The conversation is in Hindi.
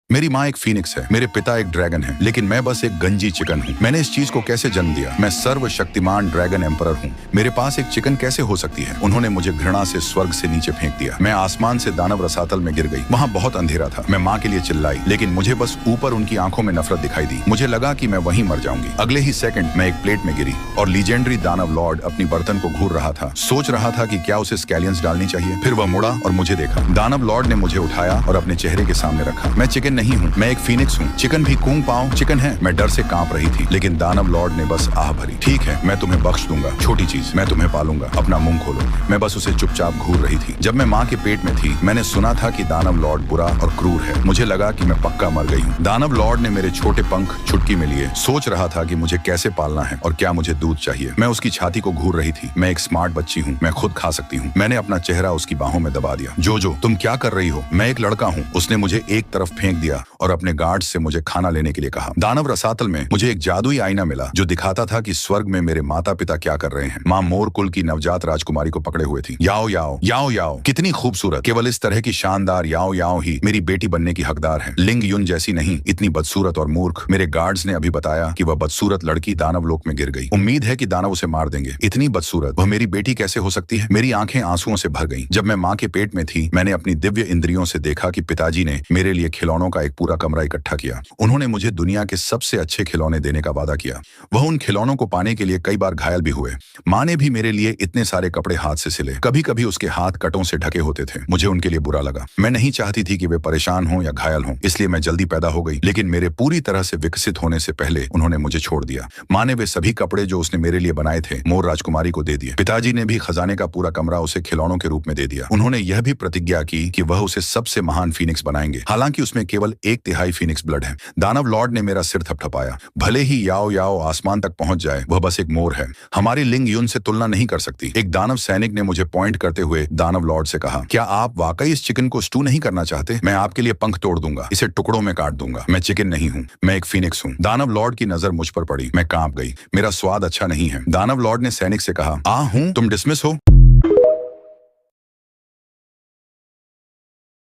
मेरी माँ एक फीनिक्स है, मेरे पिता एक ड्रैगन है, लेकिन मैं बस एक गंजी चिकन हूँ। मैंने इस चीज को कैसे जन्म दिया? मैं सर्वशक्तिमान ड्रैगन एम्परर हूँ। मेरे पास एक चिकन कैसे हो सकती है? उन्होंने मुझे घृणा से स्वर्ग से नीचे फेंक दिया। मैं आसमान से दानव रसातल में गिर गई। वहाँ बहुत अंधेरा था। मैं माँ के लिए चिल्लाई, लेकिन मुझे बस ऊपर उनकी आंखों में नफरत दिखाई दी। मुझे लगा कि मैं वहीं मर जाऊंगी। अगले ही सेकंड मैं एक प्लेट में गिरी और लीजेंडरी दानव लॉर्ड अपनी बर्तन को घूर रहा था। सोच रहा था कि क्या उसे स्कैलियंस डालनी चाहिए। फिर वह मुड़ा और मुझे देखा। दानव लॉर्ड ने मुझे उठाया और अपने चेहरे के सामने रखा। मैं चिकन नहीं हूँ, मैं एक फीनिक्स हूँ। चिकन भी कूंग पाओ चिकन है। मैं डर से कांप रही थी, लेकिन दानव लॉर्ड ने बस आह भरी। ठीक है, मैं तुम्हें बख्श दूंगा, छोटी चीज, मैं तुम्हें पालूंगा, अपना मुंह खोलो। मैं बस उसे चुपचाप घूर रही थी। जब मैं माँ के पेट में थी, मैंने सुना था कि दानव लॉर्ड बुरा और क्रूर है। मुझे लगा कि मैं पक्का मर गई हूँ। दानव लॉर्ड ने मेरे छोटे पंख चुटकी में लिए। सोच रहा था कि मुझे कैसे पालना है और क्या मुझे दूध चाहिए। मैं उसकी छाती को घूर रही थी। मैं एक स्मार्ट बच्ची हूँ, मैं खुद खा सकती हूँ। मैंने अपना चेहरा उसकी बाहों में दबा दिया। जो तुम क्या कर रही हो? मैं एक लड़का हूँ। उसने मुझे एक तरफ फेंक दिया और अपने गार्ड से मुझे खाना लेने के लिए कहा। दानव रसातल में मुझे एक जादुई आईना मिला जो दिखाता था कि स्वर्ग में मेरे माता पिता क्या कर रहे हैं। माँ मोर कुल की नवजात राजकुमारी को पकड़े हुए थी। याओ याओ याओ याओ, कितनी खूबसूरत। केवल इस तरह की शानदार याओ याओ ही मेरी बेटी बनने की हकदार है। लिंग युन जैसी नहीं, इतनी बदसूरत और मूर्ख। मेरे गार्ड्स ने अभी बताया कि वह बदसूरत लड़की दानव लोक में गिर गई। उम्मीद है कि दानव उसे मार देंगे। इतनी बदसूरत वह मेरी बेटी कैसे हो सकती है? मेरी आंखें आंसुओं से भर गईं। जब मैं माँ के पेट में थी, मैंने अपनी दिव्य इंद्रियों से देखा कि पिताजी ने मेरे लिए खिलौनों का एक पूरा कमरा इकट्ठा किया। उन्होंने मुझे दुनिया के सबसे अच्छे खिलौने देने का वादा किया। वह उन खिलौनों को पाने के लिए कई बार घायल भी हुए। माँ ने भी मेरे लिए इतने सारे कपड़े हाथ से सिले। कभी कभी उसके हाथ कटों से ढके होते थे। मुझे उनके लिए बुरा लगा। मैं नहीं चाहती थी कि वे परेशान हों या घायल हों, इसलिए मैं जल्दी पैदा हो गई। लेकिन मेरे पूरी तरह से विकसित होने से पहले उन्होंने मुझे छोड़ दिया। माँ ने वे सभी कपड़े जो उसने मेरे लिए बनाए थे मोर राजकुमारी को दे दिए। पिताजी ने भी खजाने का पूरा कमरा उसे खिलौनों के रूप में दे दिया। उन्होंने यह भी प्रतिज्ञा की कि वह उसे सबसे महान फीनिक्स बनाएंगे, हालांकि उसमें केवल 1/3 फीनिक्स ब्लड है। दानव लॉर्ड ने मेरा सिर थपथपाया। भले ही याओ याओ आसमान तक पहुंच जाए, वह बस एक मोर है। हमारी लिंग युन से तुलना नहीं कर सकती। एक दानव सैनिक ने मुझे पॉइंट करते हुए दानव लॉर्ड से कहा, क्या आप वाकई इस चिकन को स्टू नहीं करना चाहते? मैं आपके लिए पंख तोड़ दूंगा, इसे टुकड़ों में काट दूंगा। मैं चिकन नहीं हूँ, मैं एक फीनिक्स हूँ। दानव लॉर्ड की नजर मुझ पर पड़ी। मैं कांप गई। मेरा स्वाद अच्छा नहीं है। दानव लॉर्ड ने सैनिक से कहा, हूँ, तुम डिसमिस हो।